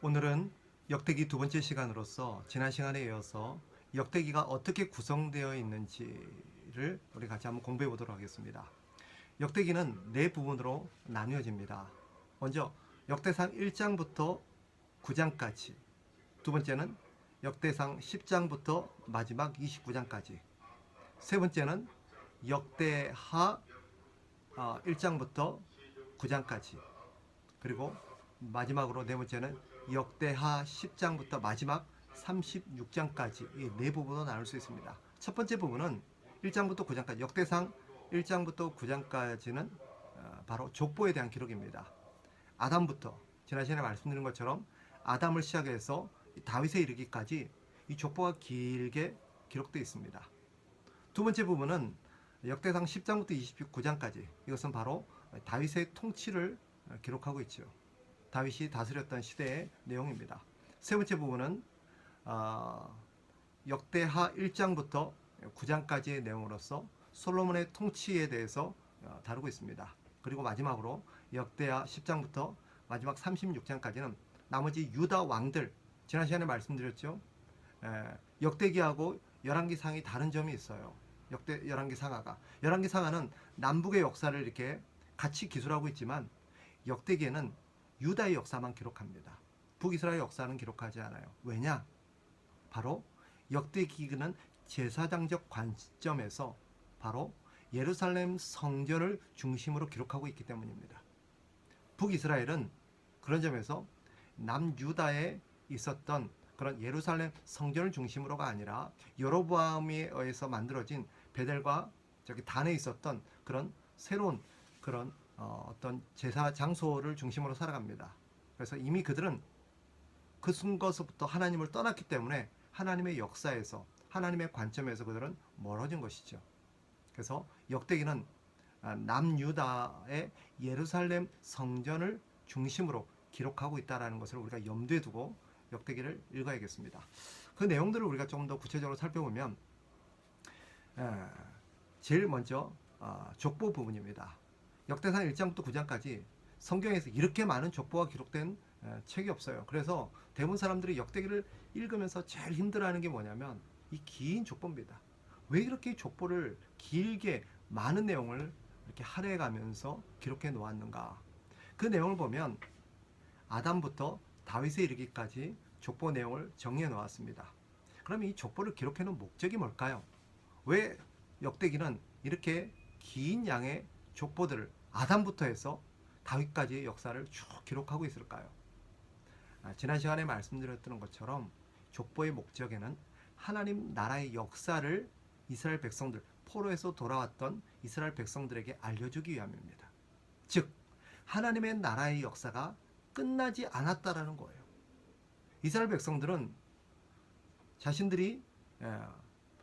오늘은 역대기 두 번째 시간으로서 지난 시간에 이어서 역대기가 어떻게 구성되어 있는지를 우리 같이 한번 공부해 보도록 하겠습니다. 역대기는 네 부분으로 나뉘어집니다. 먼저 역대상 1장부터 9장까지, 두 번째는 역대상 10장부터 마지막 29장까지, 세 번째는 역대하 1장부터 9장까지, 그리고 마지막으로 네 번째는 역대하 10장부터 마지막 36장까지 이 네 부분으로 나눌 수 있습니다. 첫 번째 부분은 1장부터 9장까지, 역대상 1장부터 9장까지는 바로 족보에 대한 기록입니다. 아담부터 지난 시간에 말씀드린 것처럼 아담을 시작해서 다윗에 이르기까지 이 족보가 길게 기록되어 있습니다. 두 번째 부분은 역대상 10장부터 29장까지, 이것은 바로 다윗의 통치를 기록하고 있죠. 다윗이 다스렸던 시대의 내용입니다. 세 번째 부분은 역대하 1장부터 9장까지의 내용으로서 솔로몬의 통치에 대해서 다루고 있습니다. 그리고 마지막으로 역대하 10장부터 마지막 36장까지는 나머지 유다 왕들, 지난 시간에 말씀드렸죠. 역대기하고 열왕기상이 다른 점이 있어요. 열왕기 상하가, 열왕기 상하는 남북의 역사를 이렇게 같이 기술하고 있지만 역대기에는 유다의 역사만 기록합니다. 북이스라엘 역사는 기록하지 않아요. 왜냐? 바로 역대기는 제사장적 관점에서 바로 예루살렘 성전을 중심으로 기록하고 있기 때문입니다. 북이스라엘은 그런 점에서 남유다에 있었던 그런 예루살렘 성전을 중심으로가 아니라 여로보암에 의해서 만들어진 베델과 저기 단에 있었던 그런 새로운 그런 어떤 제사 장소를 중심으로 살아갑니다. 그래서 이미 그들은 그 순간서부터 하나님을 떠났기 때문에 하나님의 역사에서, 하나님의 관점에서 그들은 멀어진 것이죠. 그래서 역대기는 남유다의 예루살렘 성전을 중심으로 기록하고 있다는 것을 우리가 염두에 두고 역대기를 읽어야겠습니다. 그 내용들을 우리가 좀 더 구체적으로 살펴보면 제일 먼저 족보 부분입니다. 역대상 1장부터 9장까지 성경에서 이렇게 많은 족보가 기록된 책이 없어요. 그래서 대부분 사람들이 역대기를 읽으면서 제일 힘들어하는 게 뭐냐면 이 긴 족보입니다. 왜 이렇게 족보를 길게 많은 내용을 이렇게 할애해가면서 기록해 놓았는가? 그 내용을 보면 아담부터 다윗에 이르기까지 족보 내용을 정리해 놓았습니다. 그럼 이 족보를 기록해 놓은 목적이 뭘까요? 왜 역대기는 이렇게 긴 양의 족보들을 아담부터 해서 다윗까지의 역사를 쭉 기록하고 있을까요? 지난 시간에 말씀드렸던 것처럼 족보의 목적에는 하나님 나라의 역사를 이스라엘 백성들, 포로에서 돌아왔던 이스라엘 백성들에게 알려주기 위함입니다. 즉 하나님의 나라의 역사가 끝나지 않았다라는 거예요. 이스라엘 백성들은 자신들이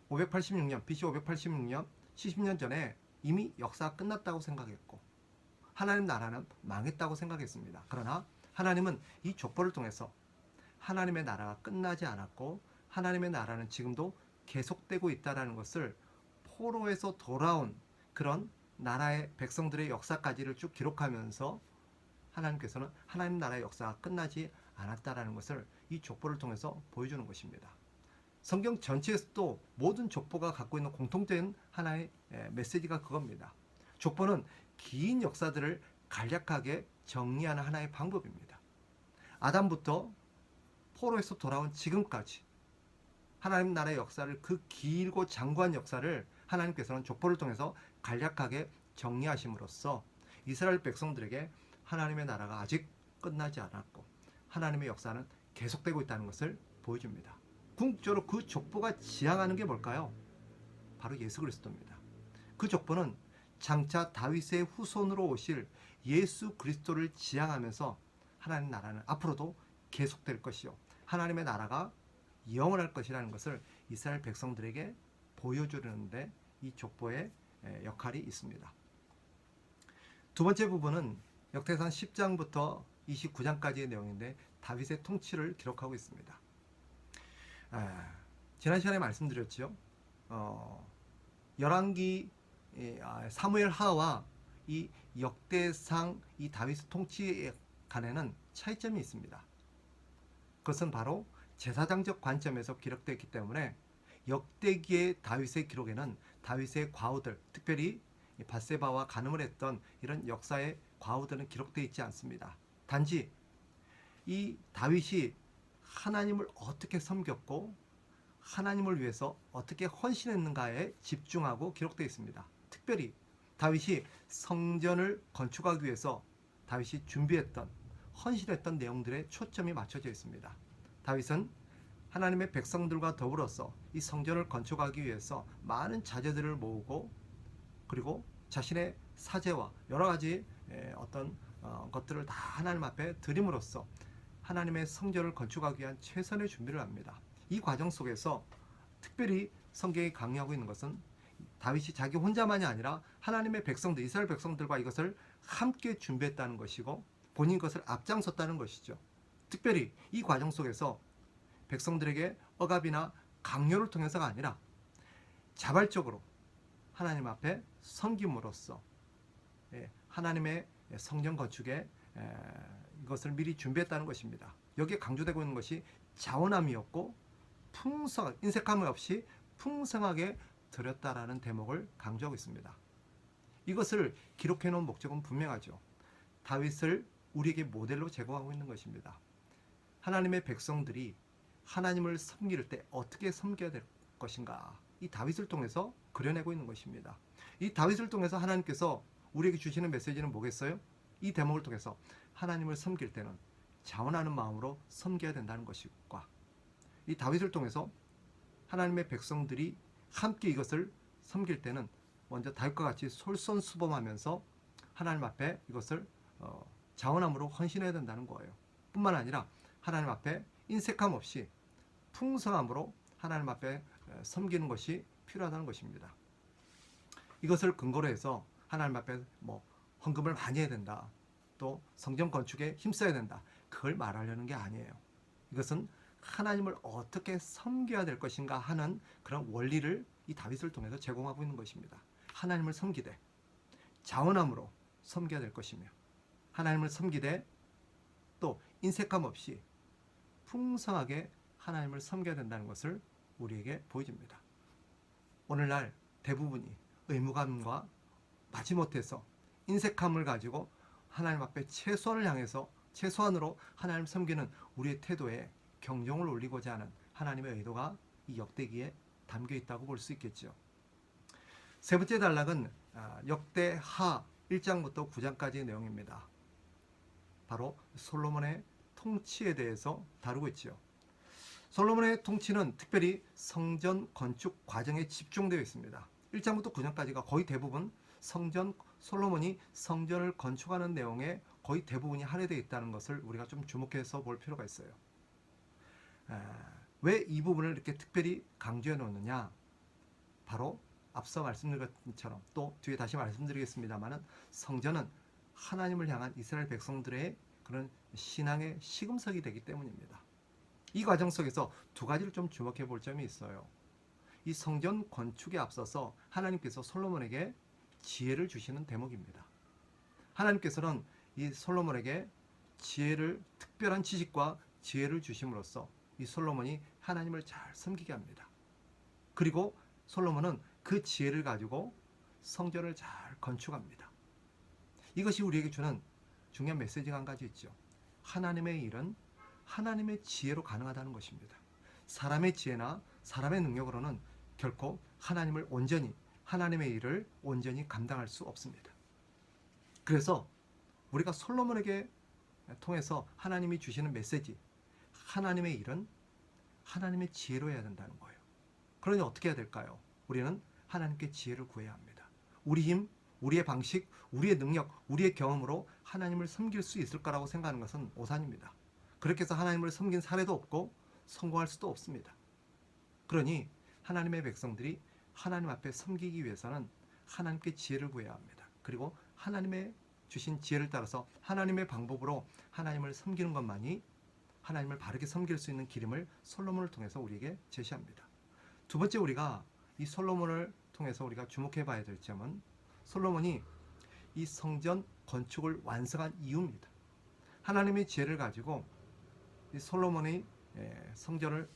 586년, BC 586년, 70년 전에 이미 역사가 끝났다고 생각했고 하나님 나라는 망했다고 생각했습니다. 그러나 하나님은 이 족보를 통해서 하나님의 나라가 끝나지 않았고 하나님의 나라는 지금도 계속되고 있다는 것을 포로에서 돌아온 그런 나라의 백성들의 역사까지를 쭉 기록하면서 하나님께서는 하나님 나라의 역사가 끝나지 않았다는 것을 이 족보를 통해서 보여주는 것입니다. 성경 전체에서도 모든 족보가 갖고 있는 공통된 하나의 메시지가 그겁니다. 족보는 긴 역사들을 간략하게 정리하는 하나의 방법입니다. 아담부터 포로에서 돌아온 지금까지 하나님 나라의 역사를, 그 길고 장구한 역사를 하나님께서는 족보를 통해서 간략하게 정리하심으로써 이스라엘 백성들에게 하나님의 나라가 아직 끝나지 않았고 하나님의 역사는 계속되고 있다는 것을 보여줍니다. 궁극적으로 그 족보가 지향하는 게 뭘까요? 바로 예수 그리스도입니다. 그 족보는 장차 다윗의 후손으로 오실 예수 그리스도를 지향하면서 하나님 나라는 앞으로도 계속될 것이요 하나님의 나라가 영원할 것이라는 것을 이스라엘 백성들에게 보여주려는데 이 족보의 역할이 있습니다. 두 번째 부분은 역대상 10장부터 29장까지의 내용인데 다윗의 통치를 기록하고 있습니다. 지난 시간에 말씀드렸죠. 열왕기 사무엘 하와 이 역대상 이 다윗의 통치에 간에는 차이점이 있습니다. 그것은 바로 제사장적 관점에서 기록되었기 때문에 역대기의 다윗의 기록에는 다윗의 과오들, 특별히 밧세바와 간음을 했던 이런 역사의 과오들은 기록되어 있지 않습니다. 단지 이 다윗이 하나님을 어떻게 섬겼고 하나님을 위해서 어떻게 헌신했는가에 집중하고 기록되어 있습니다. 특별히 다윗이 성전을 건축하기 위해서 다윗이 준비했던 헌신했던 내용들에 초점이 맞춰져 있습니다. 다윗은 하나님의 백성들과 더불어서 이 성전을 건축하기 위해서 많은 자재들을 모으고 그리고 자신의 사제와 여러 가지 어떤 것들을 다 하나님 앞에 드림으로써 하나님의 성전을 건축하기 위한 최선의 준비를 합니다. 이 과정 속에서 특별히 성경이 강조하고 있는 것은 다윗이 자기 혼자만이 아니라 하나님의 백성들, 이스라엘 백성들과 이것을 함께 준비했다는 것이고 본인 것을 앞장섰다는 것이죠. 특별히 이 과정 속에서 백성들에게 억압이나 강요를 통해서가 아니라 자발적으로 하나님 앞에 섬김으로써 하나님의 성전 건축에 이것을 미리 준비했다는 것입니다. 여기에 강조되고 있는 것이 자원함이었고 인색함이 없이 풍성하게 드렸다라는 대목을 강조하고 있습니다. 이것을 기록해 놓은 목적은 분명하죠. 다윗을 우리에게 모델로 제공하고 있는 것입니다. 하나님의 백성들이 하나님을 섬길 때 어떻게 섬겨야 될 것인가, 이 다윗을 통해서 그려내고 있는 것입니다. 이 다윗을 통해서 하나님께서 우리에게 주시는 메시지는 뭐겠어요? 이 대목을 통해서 하나님을 섬길 때는 자원하는 마음으로 섬겨야 된다는 것과 이 다윗을 통해서 하나님의 백성들이 함께 이것을 섬길 때는 먼저 다윗과 같이 솔선수범하면서 하나님 앞에 이것을 자원함으로 헌신해야 된다는 거예요. 뿐만 아니라 하나님 앞에 인색함 없이 풍성함으로 하나님 앞에 섬기는 것이 필요하다는 것입니다. 이것을 근거로 해서 하나님 앞에 헌금을 많이 해야 된다, 또 성전 건축에 힘써야 된다, 그걸 말하려는 게 아니에요. 이것은 하나님을 어떻게 섬겨야 될 것인가 하는 그런 원리를 이 다윗을 통해서 제공하고 있는 것입니다. 하나님을 섬기되 자원함으로 섬겨야 될 것이며 하나님을 섬기되 또 인색함 없이 풍성하게 하나님을 섬겨야 된다는 것을 우리에게 보여줍니다. 오늘날 대부분이 의무감과 마지못해서 인색함을 가지고 하나님 앞에 최소한으로 하나님을 섬기는 우리의 태도에 경종을 울리고자 하는 하나님의 의도가 이 역대기에 담겨 있다고 볼 수 있겠죠. 세 번째 단락은 역대하 1장부터 9장까지의 내용입니다. 바로 솔로몬의 통치에 대해서 다루고 있죠. 솔로몬의 통치는 특별히 성전 건축 과정에 집중되어 있습니다. 1장부터 9장까지가 거의 대부분 솔로몬이 성전을 건축하는 내용에 거의 대부분이 할애되어 있다는 것을 우리가 좀 주목해서 볼 필요가 있어요. 왜 이 부분을 이렇게 특별히 강조해 놓느냐? 바로 앞서 말씀드린 것처럼 또 뒤에 다시 말씀드리겠습니다만은 성전은 하나님을 향한 이스라엘 백성들의 그런 신앙의 시금석이 되기 때문입니다. 이 과정 속에서 두 가지를 좀 주목해 볼 점이 있어요. 이 성전 건축에 앞서서 하나님께서 솔로몬에게 지혜를 주시는 대목입니다. 하나님께서는 이 솔로몬에게 특별한 지식과 지혜를 주심으로써 이 솔로몬이 하나님을 잘 섬기게 합니다. 그리고 솔로몬은 그 지혜를 가지고 성전을 잘 건축합니다. 이것이 우리에게 주는 중요한 메시지가 한 가지 있죠. 하나님의 일은 하나님의 지혜로 가능하다는 것입니다. 사람의 지혜나 사람의 능력으로는 결코 하나님의 일을 온전히 감당할 수 없습니다. 그래서 우리가 솔로몬에게 통해서 하나님이 주시는 메시지, 하나님의 일은 하나님의 지혜로 해야 된다는 거예요. 그러니 어떻게 해야 될까요? 우리는 하나님께 지혜를 구해야 합니다. 우리 힘, 우리의 방식, 우리의 능력, 우리의 경험으로 하나님을 섬길 수 있을 거라고 생각하는 것은 오산입니다. 그렇게 해서 하나님을 섬긴 사례도 없고 성공할 수도 없습니다. 그러니 하나님의 백성들이 하나님 앞에 섬기기 위해서는 하나님께 지혜를 구해야 합니다. 그리고 하나님의 주신 지혜를 따라서 하나님의 방법으로 하나님을 섬기는 것만이 하나님을 바르게 섬길 수 있는 길임을 솔로몬을 통해서 우리에게 제시합니다. 두 번째, 우리가 이 솔로몬을 통해서 우리가 주목해 봐야 될 점은 솔로몬이 이 성전 건축을 완성한 이유입니다. 하나님의 지혜를 가지고 이 솔로몬이 성전을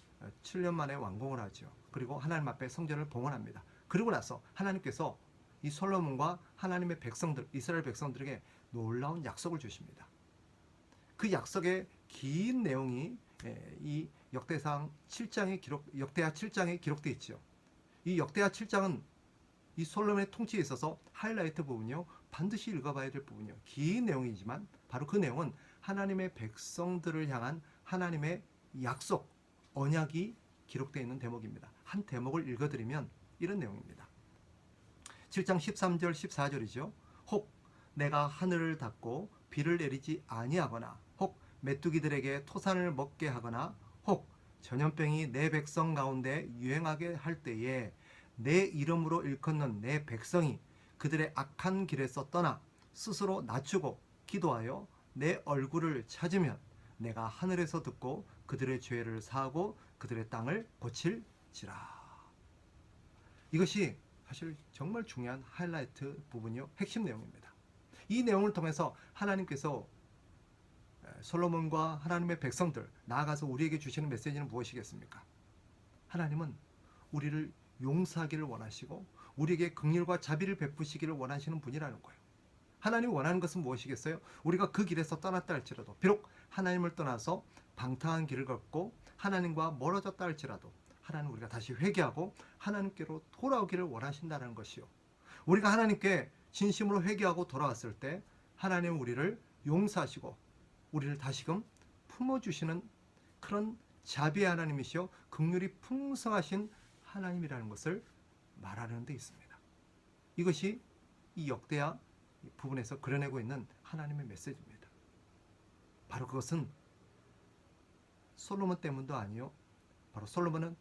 7년 만에 완공을 하죠. 그리고 하나님 앞에 성전을 봉헌합니다. 그리고 나서 하나님께서 이 솔로몬과 하나님의 백성들, 이스라엘 백성들에게 놀라운 약속을 주십니다. 그 약속의 긴 내용이 이 역대상 7장에 역대하 7장에 기록되어 있죠. 이 역대하 7장은 이 솔로몬의 통치에 있어서 하이라이트 부분이요, 반드시 읽어봐야 될 부분이요, 긴 내용이지만 바로 그 내용은 하나님의 백성들을 향한 하나님의 약속, 언약이 기록되어 있는 대목입니다. 한 대목을 읽어드리면 이런 내용입니다. 7장 13절 14절이죠. 혹 내가 하늘을 닫고 비를 내리지 아니하거나, 혹 메뚜기들에게 토산을 먹게 하거나, 혹 전염병이 내 백성 가운데 유행하게 할 때에 내 이름으로 일컫는 내 백성이 그들의 악한 길에서 떠나 스스로 낮추고 기도하여 내 얼굴을 찾으면 내가 하늘에서 듣고 그들의 죄를 사하고 그들의 땅을 고칠지라. 이것이 사실 정말 중요한 하이라이트 부분이요, 핵심 내용입니다. 이 내용을 통해서 하나님께서 솔로몬과 하나님의 백성들, 나아가서 우리에게 주시는 메시지는 무엇이겠습니까? 하나님은 우리를 용서하기를 원하시고 우리에게 긍휼과 자비를 베푸시기를 원하시는 분이라는 거예요. 하나님이 원하는 것은 무엇이겠어요? 우리가 그 길에서 떠났다 할지라도, 비록 하나님을 떠나서 방탕한 길을 걷고 하나님과 멀어졌다 할지라도 하나님, 우리가 다시 회개하고 하나님께로 돌아오기를 원하신다는 것이요, 우리가 하나님께 진심으로 회개하고 돌아왔을 때 하나님은 우리를 용서하시고 우리를 다시금 품어주시는 그런 자비의 하나님이시요, 긍휼이 풍성하신 하나님이라는 것을 말하는 데 있습니다. 이것이 이 역대하 부분에서 그려내고 있는 하나님의 메시지입니다. 바로 그것은 솔로몬 때문도 아니요, 바로 솔로몬은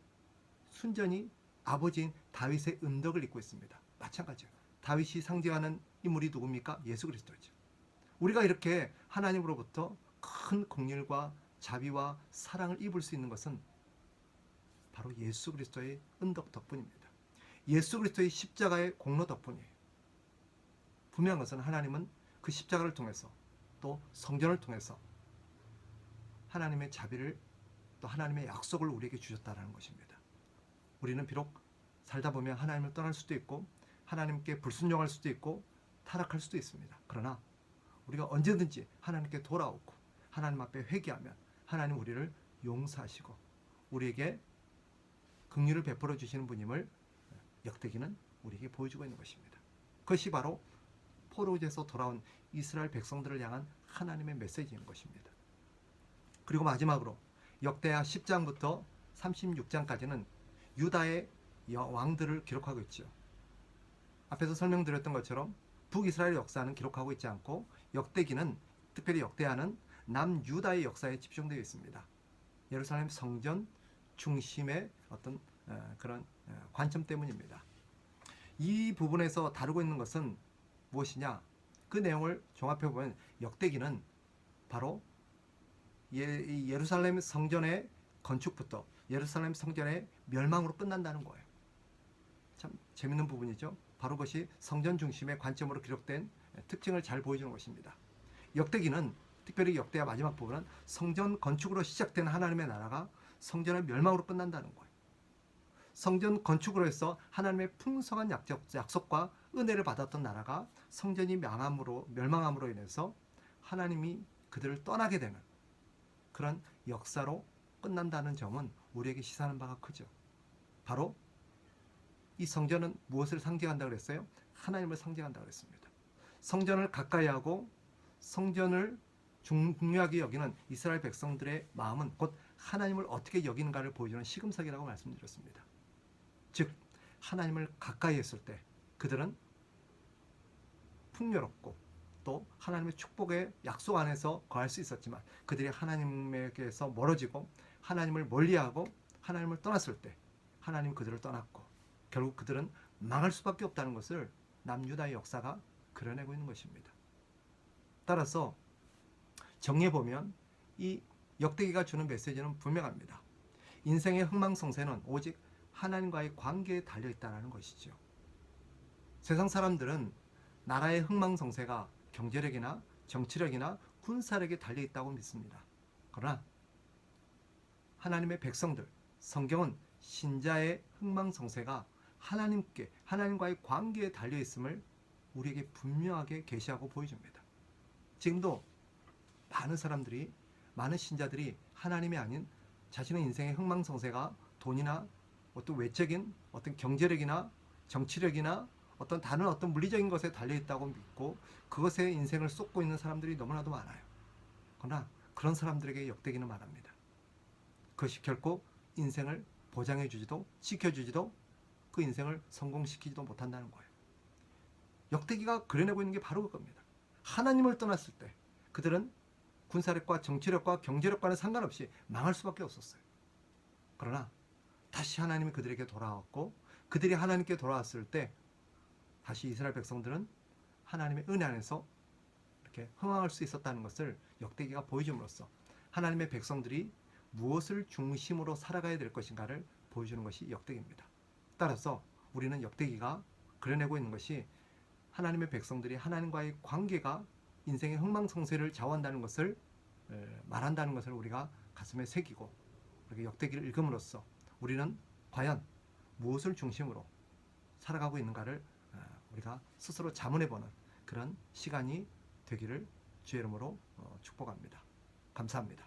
순전히 아버지인 다윗의 은덕을 입고 있습니다. 마찬가지예요. 다윗이 상징하는 인물이 누굽니까? 예수 그리스도죠. 우리가 이렇게 하나님으로부터 큰 긍휼과 자비와 사랑을 입을 수 있는 것은 바로 예수 그리스도의 은덕 덕분입니다. 예수 그리스도의 십자가의 공로 덕분이에요. 분명한 것은 하나님은 그 십자가를 통해서 또 성전을 통해서 하나님의 자비를, 또 하나님의 약속을 우리에게 주셨다는 것입니다. 우리는 비록 살다 보면 하나님을 떠날 수도 있고 하나님께 불순종할 수도 있고 타락할 수도 있습니다. 그러나 우리가 언제든지 하나님께 돌아오고 하나님 앞에 회개하면 하나님 우리를 용서하시고 우리에게 긍휼을 베풀어 주시는 분임을 역대기는 우리에게 보여주고 있는 것입니다. 그것이 바로 포로에서 돌아온 이스라엘 백성들을 향한 하나님의 메시지인 것입니다. 그리고 마지막으로 역대하 10장부터 36장까지는 유다의 왕들을 기록하고 있죠. 앞에서 설명드렸던 것처럼 북이스라엘 역사는 기록하고 있지 않고 역대기는, 특별히 역대하는 남유다의 역사에 집중되어 있습니다. 예루살렘 성전 중심의 어떤 그런 관점 때문입니다. 이 부분에서 다루고 있는 것은 무엇이냐? 그 내용을 종합해 보면 역대기는 바로 예루살렘 성전의 건축부터 예루살렘 성전의 멸망으로 끝난다는 거예요. 참 재밌는 부분이죠. 바로 그것이 성전 중심의 관점으로 기록된 특징을 잘 보여주는 것입니다. 역대기는, 특별히 역대하 마지막 부분은 성전 건축으로 시작된 하나님의 나라가 성전의 멸망으로 끝난다는 거예요. 성전 건축으로 해서 하나님의 풍성한 약속과 은혜를 받았던 나라가 성전이 멸망함으로 인해서 하나님이 그들을 떠나게 되는 그런 역사로 끝난다는 점은 우리에게 시사하는 바가 크죠. 바로 이 성전은 무엇을 상징한다고 그랬어요? 하나님을 상징한다고 그랬습니다. 성전을 가까이 하고 성전을 중요하게 여기는 이스라엘 백성들의 마음은 곧 하나님을 어떻게 여기는가를 보여주는 시금석이라고 말씀드렸습니다. 즉 하나님을 가까이 했을 때 그들은 풍요롭고 또 하나님의 축복의 약속 안에서 거할 수 있었지만, 그들이 하나님에게서 멀어지고 하나님을 멀리하고 하나님을 떠났을 때 하나님 그들을 떠났고 결국 그들은 망할 수밖에 없다는 것을 남유다의 역사가 그려내고 있는 것입니다. 따라서 정리해보면 이 역대기가 주는 메시지는 분명합니다. 인생의 흥망성쇠는 오직 하나님과의 관계에 달려있다는 것이죠. 세상 사람들은 나라의 흥망성쇠가 경제력이나 정치력이나 군사력에 달려있다고 믿습니다. 그러나 하나님의 백성들, 성경은 신자의 흥망성쇠가 하나님과의 관계에 달려 있음을 우리에게 분명하게 계시하고 보여줍니다. 지금도 많은 신자들이 하나님이 아닌 자신의 인생의 흥망성쇠가 돈이나 어떤 외적인 어떤 경제력이나 정치력이나 다른 어떤 물리적인 것에 달려 있다고 믿고 그것에 인생을 쏟고 있는 사람들이 너무나도 많아요. 그러나 그런 사람들에게 역대기는 말합니다. 그것이 결코 인생을 보장해 주지도 지켜주지도 그 인생을 성공시키지도 못한다는 거예요. 역대기가 그려내고 있는 게 바로 그겁니다. 하나님을 떠났을 때 그들은 군사력과 정치력과 경제력과는 상관없이 망할 수밖에 없었어요. 그러나 다시 하나님이 그들에게 돌아왔고 그들이 하나님께 돌아왔을 때 다시 이스라엘 백성들은 하나님의 은혜 안에서 이렇게 흥황할 수 있었다는 것을 역대기가 보여줌으로써 하나님의 백성들이 무엇을 중심으로 살아가야 될 것인가를 보여주는 것이 역대기입니다. 따라서 우리는 역대기가 그려내고 있는 것이 하나님의 백성들이 하나님과의 관계가 인생의 흥망성쇠를 좌우한다는 것을 말한다는 것을 우리가 가슴에 새기고 이렇게 역대기를 읽음으로써 우리는 과연 무엇을 중심으로 살아가고 있는가를 우리가 스스로 자문해보는 그런 시간이 되기를 주의 이름으로 축복합니다. 감사합니다.